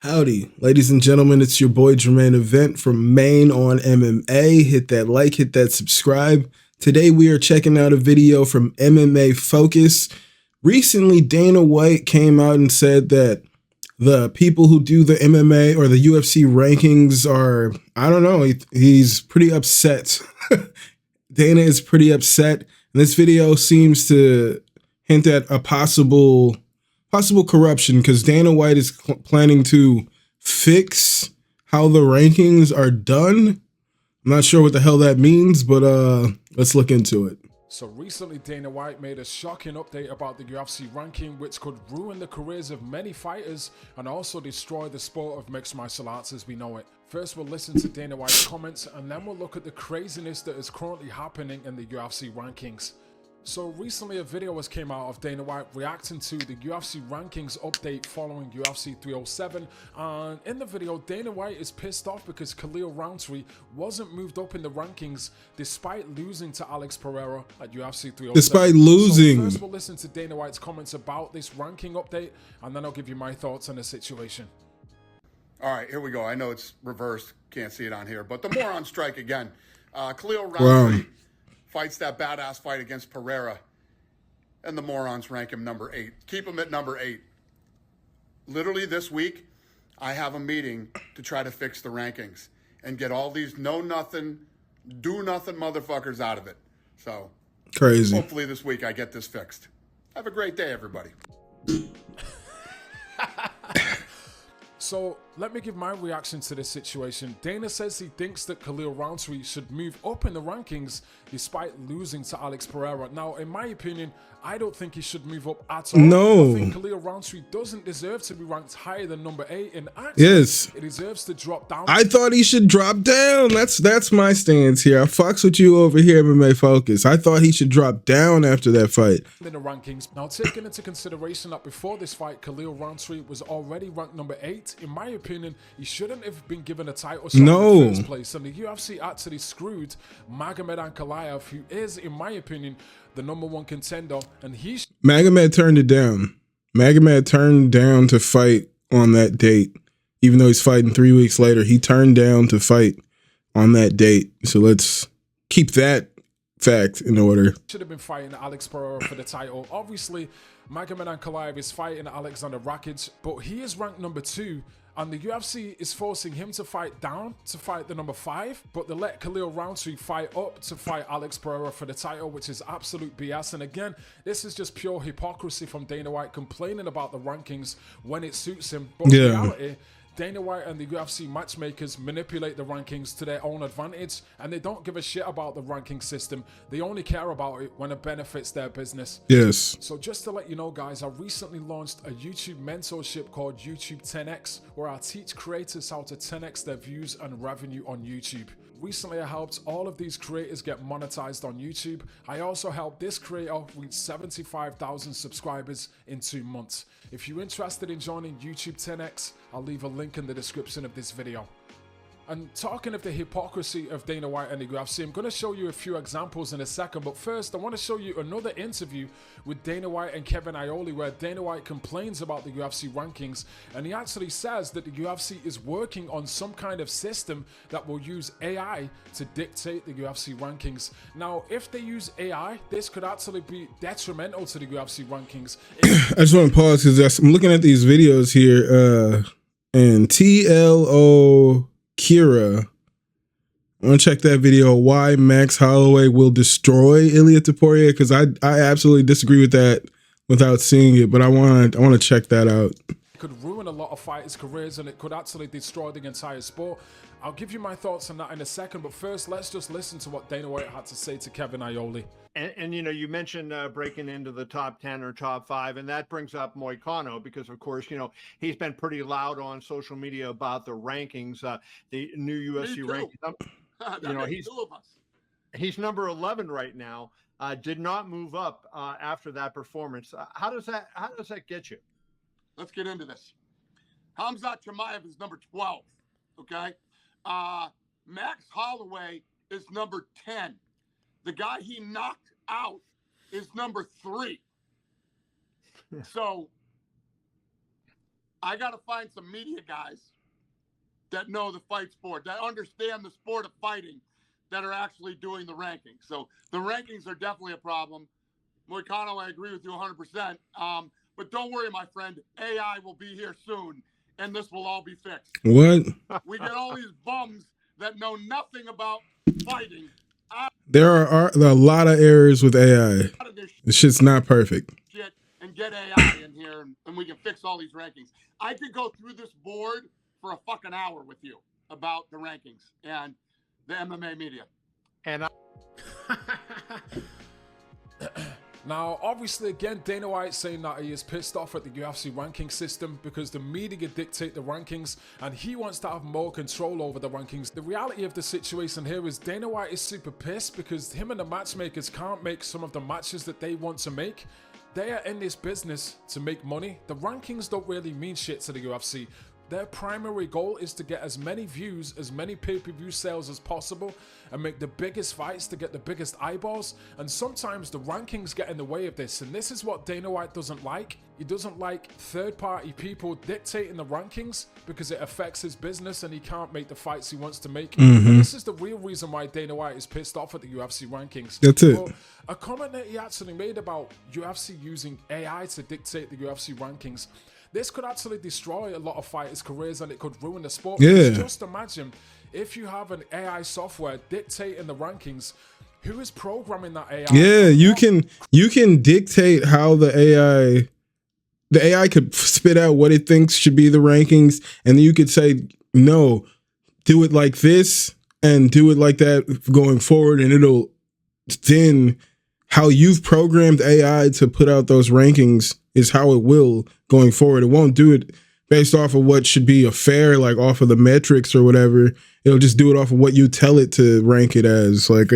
Howdy, ladies and gentlemen, it's your boy Jermaine Event from Maine on MMA. Hit that like, hit that subscribe. Today we are checking out a video from MMA Focus. Recently, Dana White came out and said that the people who do the MMA or the UFC rankings are, I don't know, he's pretty upset. Dana is pretty upset. And this video seems to hint at a possible corruption because Dana White is planning to fix how the rankings are done. I'm not sure what the hell that means, but let's look into it. So recently, Dana White made a shocking update about the UFC ranking, which could ruin the careers of many fighters and also destroy the sport of mixed martial arts as we know it. First, we'll listen to Dana White's comments, and then we'll look at the craziness that is currently happening in the UFC rankings. So recently a video came out of Dana White reacting to the UFC rankings update following UFC 307, and in the video Dana White is pissed off because Khalil Rountree wasn't moved up in the rankings despite losing to Alex Pereira at UFC 307. Despite losing. So first we'll listen to Dana White's comments about this ranking update, and then I'll give you my thoughts on the situation. All right, here we go. I know it's reversed, can't see it on here, but the moron strike again. Khalil Rountree fights that badass fight against Pereira, and the morons rank him number 8. Keep him at number 8. Literally this week, I have a meeting to try to fix the rankings and get all these know-nothing, do-nothing motherfuckers out of it. So, crazy. Hopefully this week I get this fixed. Have a great day, everybody. So let me give my reaction to this situation. Dana says he thinks that Khalil Rountree should move up in the rankings despite losing to Alex Pereira. Now, in my opinion, I don't think he should move up at all. No. I think Khalil Rountree doesn't deserve to be ranked higher than number 8. And actually, yes, it deserves to drop down. I thought he should drop down. That's my stance here. I fucks with you over here, MMA Focus. I thought he should drop down after that fight. In the rankings. Now, taking into consideration that before this fight, Khalil Rountree was already ranked number 8, in my opinion, he shouldn't have been given a title shot in the first place. And the UFC actually screwed Magomed Ankalaev, who is, in my opinion, the number 1 contender, and Magomed turned it down. Magomed turned down to fight on that date. Even though he's fighting 3 weeks later, he turned down to fight on that date. So let's keep that fact in order. Should have been fighting Alex Pereira for the title. Obviously, Magomed Ankalaev is fighting Alexander Rakic, but he is ranked number 2. And the UFC is forcing him to fight down to fight the number 5, but they let Khalil Rountree fight up to fight Alex Pereira for the title, which is absolute BS. And again, this is just pure hypocrisy from Dana White complaining about the rankings when it suits him. But in reality, Dana White and the UFC matchmakers manipulate the rankings to their own advantage, and they don't give a shit about the ranking system. They only care about it when it benefits their business. Yes. So just to let you know, guys, I recently launched a YouTube mentorship called YouTube 10X, where I teach creators how to 10X their views and revenue on YouTube. Recently, I helped all of these creators get monetized on YouTube. I also helped this creator reach 75,000 subscribers in 2 months. If you're interested in joining YouTube 10X, I'll leave a link in the description of this video. And talking of the hypocrisy of Dana White and the UFC, I'm going to show you a few examples in a second. But first, I want to show you another interview with Dana White and Kevin Iole, where Dana White complains about the UFC rankings. And he actually says that the UFC is working on some kind of system that will use AI to dictate the UFC rankings. Now, if they use AI, this could actually be detrimental to the UFC rankings. I just want to pause because I'm looking at these videos here, and TLO Kira, I want to check that video, why Max Holloway will destroy Ilia Topuria, because I absolutely disagree with that without seeing it, but I want to check that out. It could ruin a lot of fighters' careers, and it could actually destroy the entire sport. I'll give you my thoughts on that in a second, but first let's just listen to what Dana White had to say to Kevin Iole. And you know, you mentioned breaking into the top 10 or top 5, and that brings up Moicano because, of course, you know, he's been pretty loud on social media about the rankings, the new UFC rankings. You know, he's number 11 right now. Did not move up after that performance. How does that get you? Let's get into this. Khamzat Chimaev is number 12. Okay. Max Holloway is number 10. The guy he knocked out is number 3. So I got to find some media guys that know the fight sport, that understand the sport of fighting, that are actually doing the rankings. So the rankings are definitely a problem. Moicano, I agree with you 100%. But don't worry, my friend. AI will be here soon, and this will all be fixed. What? We get all these bums that know nothing about fighting. There are a lot of errors with AI. This shit's not perfect. And get AI in here, and we can fix all these rankings. I could go through this board for a fucking hour with you about the rankings and the MMA media. And Now, obviously, again, Dana White saying that he is pissed off at the UFC ranking system because the media dictate the rankings and he wants to have more control over the rankings. The reality of the situation here is Dana White is super pissed because him and the matchmakers can't make some of the matches that they want to make. They are in this business to make money. The rankings don't really mean shit to the UFC. Their primary goal is to get as many views, as many pay-per-view sales as possible and make the biggest fights to get the biggest eyeballs. And sometimes the rankings get in the way of this. And this is what Dana White doesn't like. He doesn't like third-party people dictating the rankings because it affects his business and he can't make the fights he wants to make. And this is the real reason why Dana White is pissed off at the UFC rankings. That's it. Well, a comment that he actually made about UFC using AI to dictate the UFC rankings. This could actually destroy a lot of fighters' careers and it could ruin the sport. Yeah. Just imagine if you have an AI software dictating the rankings, who is programming that AI? Yeah, you can dictate how the AI could spit out what it thinks should be the rankings, and then you could say, no, do it like this and do it like that going forward, and it'll then how you've programmed AI to put out those rankings is how it will going forward. It won't do it based off of what should be a fair, like off of the metrics or whatever. It'll just do it off of what you tell it to rank it as. Like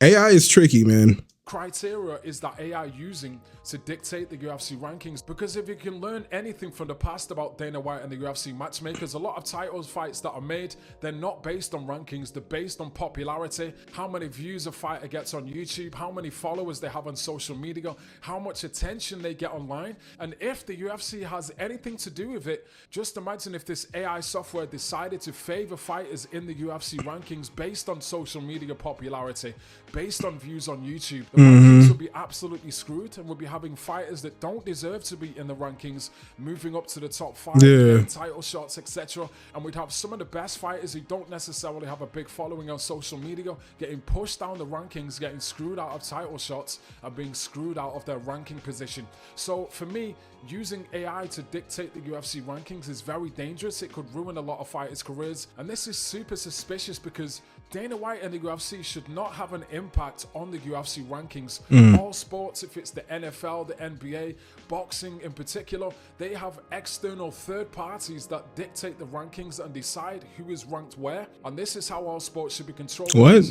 AI is tricky, man. Criteria is that AI using to dictate the UFC rankings, because if you can learn anything from the past about Dana White and the UFC matchmakers, a lot of titles fights that are made, they're not based on rankings, they're based on popularity, how many views a fighter gets on YouTube, how many followers they have on social media, how much attention they get online. And if the UFC has anything to do with it, just imagine if this AI software decided to favor fighters in the UFC rankings based on social media popularity, based on views on YouTube. The rankings would be absolutely screwed and would be having fighters that don't deserve to be in the rankings moving up to the top 5, getting title shots, etc. And we'd have some of the best fighters who don't necessarily have a big following on social media getting pushed down the rankings, getting screwed out of title shots and being screwed out of their ranking position. So for me, using AI to dictate the UFC rankings is very dangerous. It could ruin a lot of fighters' careers. And this is super suspicious because Dana White and the UFC should not have an impact on the UFC rankings. All sports, if it's the NFL, the NBA, boxing in particular, they have external third parties that dictate the rankings and decide who is ranked where. And this is how all sports should be controlled. What?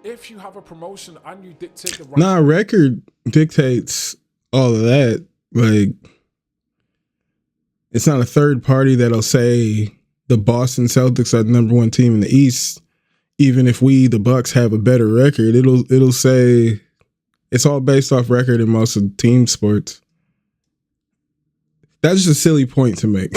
If you have a promotion and you dictate the rankings. Nah, record dictates all of that. Like, it's not a third party that'll say the Boston Celtics are the #1 team in the East. Even if we, the Bucks, have a better record, it'll say it's all based off record in most of team sports. That's just a silly point to make.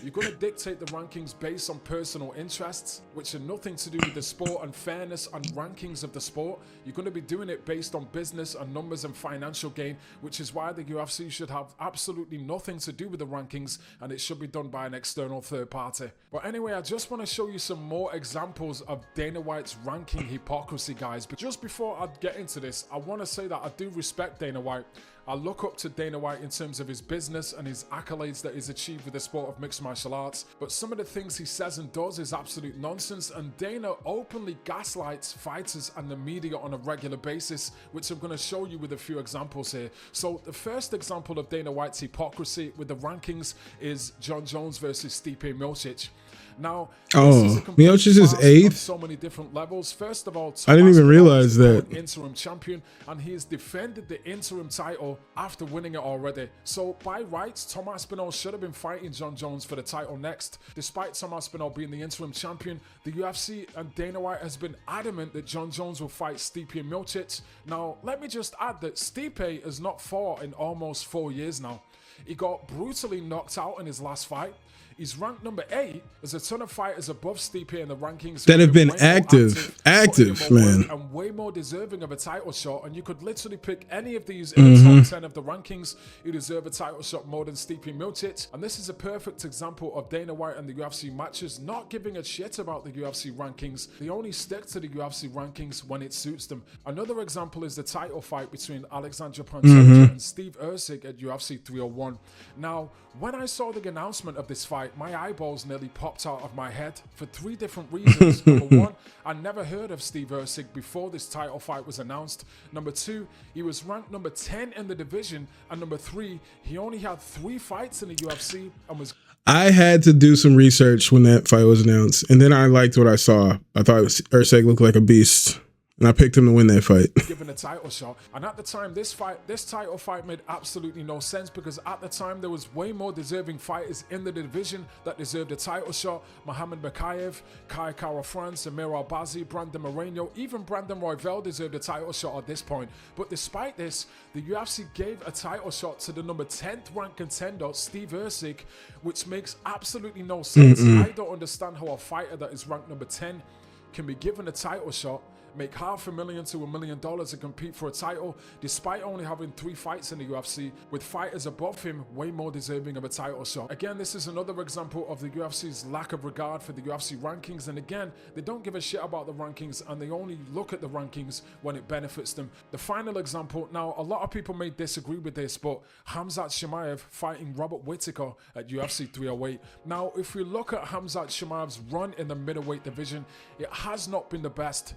You're going to dictate the rankings based on personal interests, which are nothing to do with the sport and fairness and rankings of the sport. You're going to be doing it based on business and numbers and financial gain, which is why the UFC should have absolutely nothing to do with the rankings and it should be done by an external third party. But anyway, I just want to show you some more examples of Dana White's ranking hypocrisy, guys. But just before I get into this, I want to say that I do respect Dana White. I look up to Dana White in terms of his business and his accolades that he's achieved with the sport of mixed martial arts, but some of the things he says and does is absolute nonsense, and Dana openly gaslights fighters and the media on a regular basis, which I'm going to show you with a few examples here. So the first example of Dana White's hypocrisy with the rankings is Jon Jones versus Stipe Miocic. Now, Miocic is 8th. So many different levels. First of all, I didn't even realize that. Interim champion, and he has defended the interim title after winning it already. So by rights, Tom Aspinall should have been fighting Jon Jones for the title next. Despite Tom Aspinall being the interim champion, the UFC and Dana White has been adamant that Jon Jones will fight Stipe Miocic. Now, let me just add that Stipe has not fought in almost 4 years now. He got brutally knocked out in his last fight. He's ranked number 8. There's a ton of fighters above Stipe in the rankings that have been way more active, man, and way more deserving of a title shot. And you could literally pick any of these in the top 10 of the rankings who deserve a title shot more than Stipe Miocic. And this is a perfect example of Dana White and the UFC matches not giving a shit about the UFC rankings. They only stick to the UFC rankings when it suits them. Another example is the title fight between Alexander Pantoja and Steve Erceg at UFC 301. Now, when I saw the announcement of this fight, my eyeballs nearly popped out of my head for 3 different reasons. Number 1, I never heard of Steve Erceg before this title fight was announced. Number 2, he was ranked number 10 in the division. And number 3, he only had 3 fights in the UFC and was... I had to do some research when that fight was announced, and then I liked what I saw. I thought Erceg looked like a beast, and I picked him to win that fight. Given a title shot. And at the time, this title fight made absolutely no sense, because at the time there was way more deserving fighters in the division that deserved a title shot. Mohamed Bakayev, Kai Kara France, Amir Albazi, Brandon Moreno, even Brandon Royval deserved a title shot at this point. But despite this, the UFC gave a title shot to the number 10th ranked contender, Steve Erceg, which makes absolutely no sense. I don't understand how a fighter that is ranked number 10 can be given a title shot, make $500,000 to $1 million to compete for a title, despite only having 3 fights in the UFC, with fighters above him way more deserving of a title shot. Again, this is another example of the UFC's lack of regard for the UFC rankings, and again, they don't give a shit about the rankings, and they only look at the rankings when it benefits them. The final example, now a lot of people may disagree with this, but Khamzat Chimaev fighting Robert Whittaker at UFC 308. Now, if we look at Khamzat Chimaev's run in the middleweight division, it has not been the best.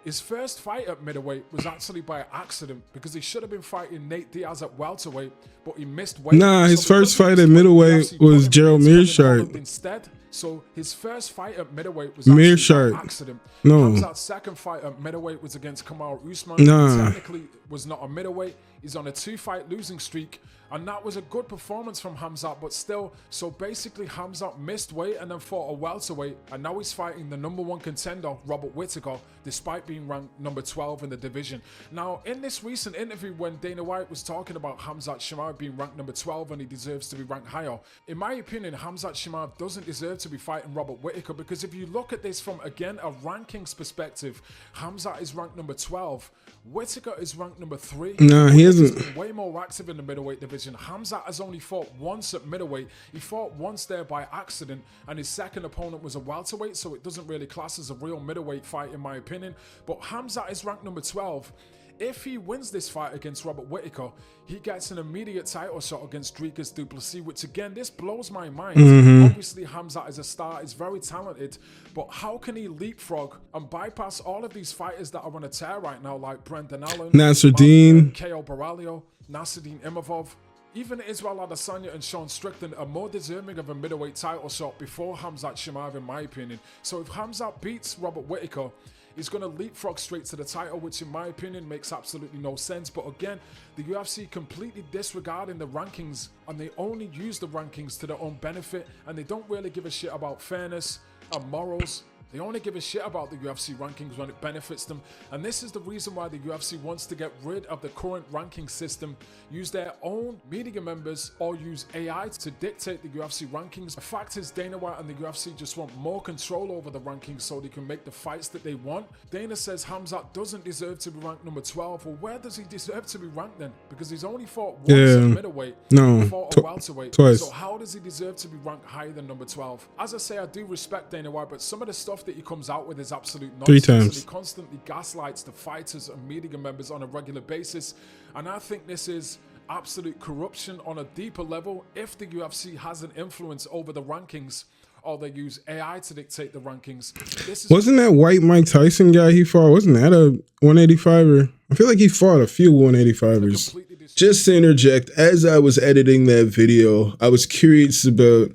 His first fight at middleweight was actually by accident, because he should have been fighting Nate Diaz at welterweight, but he missed weight. Nah, his first fight at middleweight was Gerald Meerschaert. Instead, so his first fight at middleweight was actually by accident. No. Khamzat's second fight at middleweight was against Kamaru Usman. Nah. Technically was not a middleweight. He's on a 2-fight losing streak, and that was a good performance from Khamzat, but still, so basically Khamzat missed weight and then fought a welterweight, and now he's fighting the number 1 contender, Robert Whittaker, despite being ranked number 12 in the division. Now, in this recent interview when Dana White was talking about Khamzat Chimaev being ranked number 12 and he deserves to be ranked higher, in my opinion, Khamzat Chimaev doesn't deserve to be fighting Robert Whittaker, because if you look at this from, again, a rankings perspective, Khamzat is ranked number 12. Whittaker is ranked number 3. Nah, he isn't. Way more active in the middleweight division. Khamzat has only fought once at middleweight. He fought once there by accident, and his second opponent was a welterweight, so it doesn't really class as a real middleweight fight in my opinion. But Khamzat is ranked number 12. If he wins this fight against Robert Whittaker, he gets an immediate title shot against Dricus du Plessis, which again, this blows my mind. Obviously, Khamzat is a star, is very talented, but how can he leapfrog and bypass all of these fighters that are on a tear right now, like Brendan Allen, Nasruddin, K.O. Baralio, Nasruddin Imavov? Even Israel Adesanya and Sean Strickland are more deserving of a middleweight title shot before Khamzat Chimaev, in my opinion. So if Khamzat beats Robert Whittaker, he's going to leapfrog straight to the title, which in my opinion makes absolutely no sense. But again, the UFC completely disregarding the rankings, and they only use the rankings to their own benefit, and they don't really give a shit about fairness and morals. They only give a shit about the UFC rankings when it benefits them. And this is the reason why the UFC wants to get rid of the current ranking system, use their own media members, or use AI to dictate the UFC rankings. The fact is, Dana White and the UFC just want more control over the rankings so they can make the fights that they want. Dana says Khamzat doesn't deserve to be ranked number 12. Well, where does he deserve to be ranked then? Because he's only fought once at middleweight. No, fought a welterweight. Twice. So how does he deserve to be ranked higher than number 12? As I say, I do respect Dana White, but some of the stuff that he comes out with is absolute nonsense. 3 times. And he constantly gaslights the fighters and media members on a regular basis, and I think this is absolute corruption on a deeper level. If the UFC has an influence over the rankings, or they use AI to dictate the rankings, this is... Wasn't that white Mike Tyson guy he fought? Wasn't that a 185er? I feel like he fought a few 185ers. Just to interject, as I was editing that video, I was curious about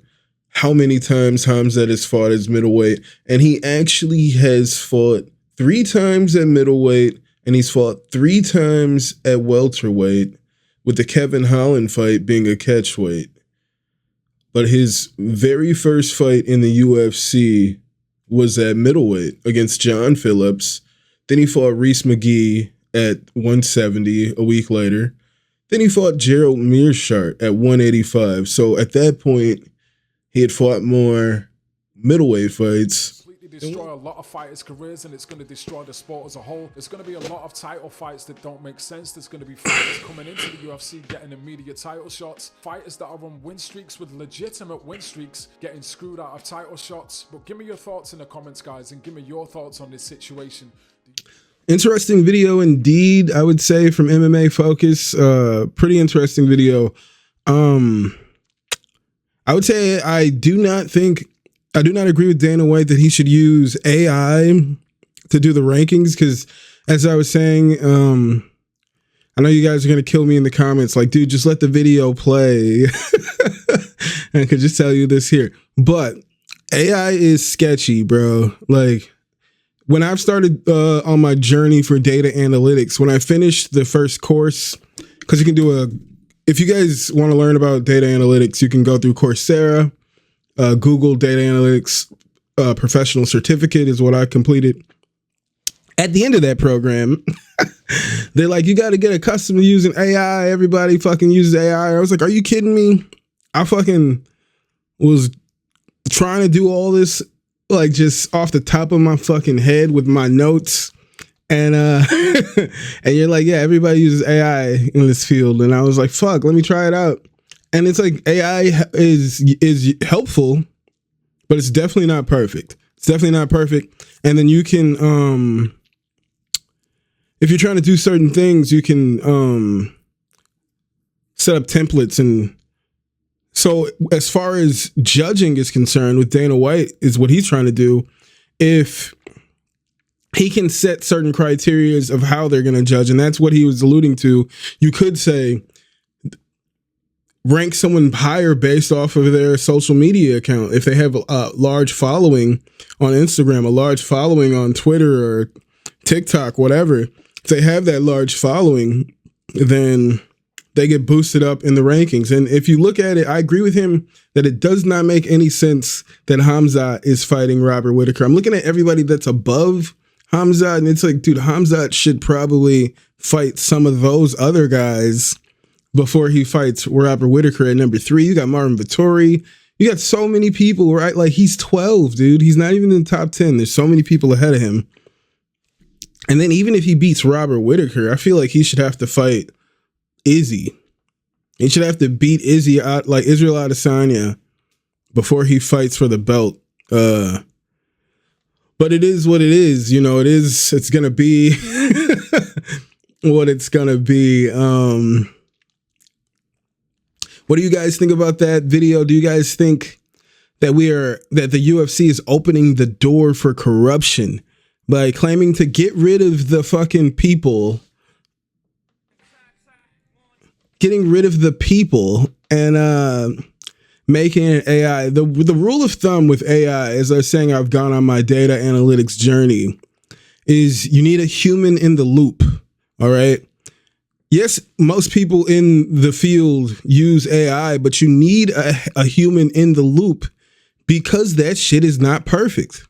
how many times Khamzat has fought as middleweight, and he actually has fought 3 times at middleweight, and he's fought 3 times at welterweight, with the Kevin Holland fight being a catchweight. But his very first fight in the UFC was at middleweight against John Phillips. Then he fought Reese McGee at 170 a week later. Then he fought Gerald Meerschaert at 185. So at that point, he had fought more middleweight fights. Destroy a lot of fighters' careers, and it's going to destroy the sport as a whole. There's going to be a lot of title fights that don't make sense. There's going to be fighters coming into the UFC getting immediate title shots, fighters that are on win streaks with legitimate win streaks getting screwed out of title shots. But give me your thoughts in the comments, guys, and give me your thoughts on this situation. Interesting video indeed, I would say, from MMA Focus. Pretty interesting video. I would say I do not agree with Dana White that he should use AI to do the rankings, because as I was saying, I know you guys are going to kill me in the comments. Like, dude, just let the video play. And I could just tell you this here. But AI is sketchy, bro. Like, when I've started on my journey for data analytics, when I finished the first course, because you can do if you guys want to learn about data analytics, you can go through Coursera. Google Data Analytics Professional Certificate is what I completed. At the end of that program, they're like, you got to get accustomed to using AI. Everybody fucking uses AI. I was like, are you kidding me? I fucking was trying to do all this, like, just off the top of my fucking head with my notes. And and you're like, yeah, everybody uses AI in this field. And I was like, fuck, let me try it out. And it's like, AI is helpful, but it's definitely not perfect. It's definitely not perfect. And then you can, if you're trying to do certain things, you can set up templates. And so as far as judging is concerned with Dana White, is what he's trying to do. If he can set certain criteria of how they're going to judge, and that's what he was alluding to, you could say, rank someone higher based off of their social media account. If they have a large following on Instagram, a large following on Twitter or TikTok, whatever, if they have that large following, then they get boosted up in the rankings. And if you look at it, I agree with him that it does not make any sense that Hamzat is fighting Robert Whittaker. I'm looking at everybody that's above Hamzat, and it's like, dude, Hamzat should probably fight some of those other guys before he fights Robert Whittaker at number 3. You got Marvin Vettori. You got so many people, right? Like, he's 12, dude. He's not even in the top 10. There's so many people ahead of him. And then even if he beats Robert Whittaker, I feel like he should have to fight Izzy. He should have to beat Izzy out, like Israel Adesanya, before he fights for the belt. But it is what it is. You know, it's going to be what it's going to be. What do you guys think about that video? Do you guys think that the UFC is opening the door for corruption by claiming to get rid of the fucking people, getting rid of the people and making it AI? The rule of thumb with AI, as I was saying, I've gone on my data analytics journey, is you need a human in the loop. All right. Yes, most people in the field use AI, but you need a human in the loop because that shit is not perfect.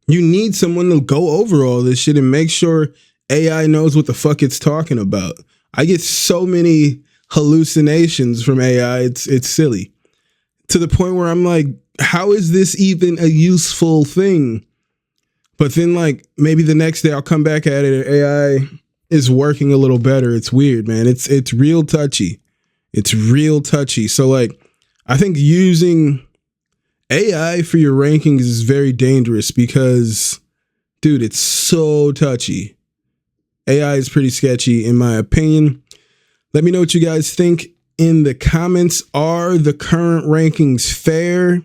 You need someone to go over all this shit and make sure AI knows what the fuck it's talking about. I get so many hallucinations from AI. It's silly, to the point where I'm like, how is this even a useful thing? But then, like, maybe the next day I'll come back at it and AI is working a little better. It's weird, man. It's real touchy. It's real touchy. So, like, I think using AI for your rankings is very dangerous because, dude, it's so touchy. AI is pretty sketchy, in my opinion. Let me know what you guys think in the comments. Are the current rankings fair?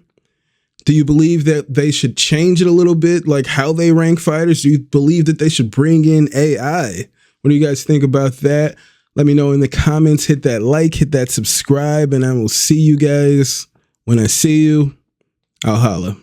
Do you believe that they should change it a little bit, like how they rank fighters? Do you believe that they should bring in AI? What do you guys think about that? Let me know in the comments. Hit that like, hit that subscribe, and I will see you guys when I see you. I'll holla.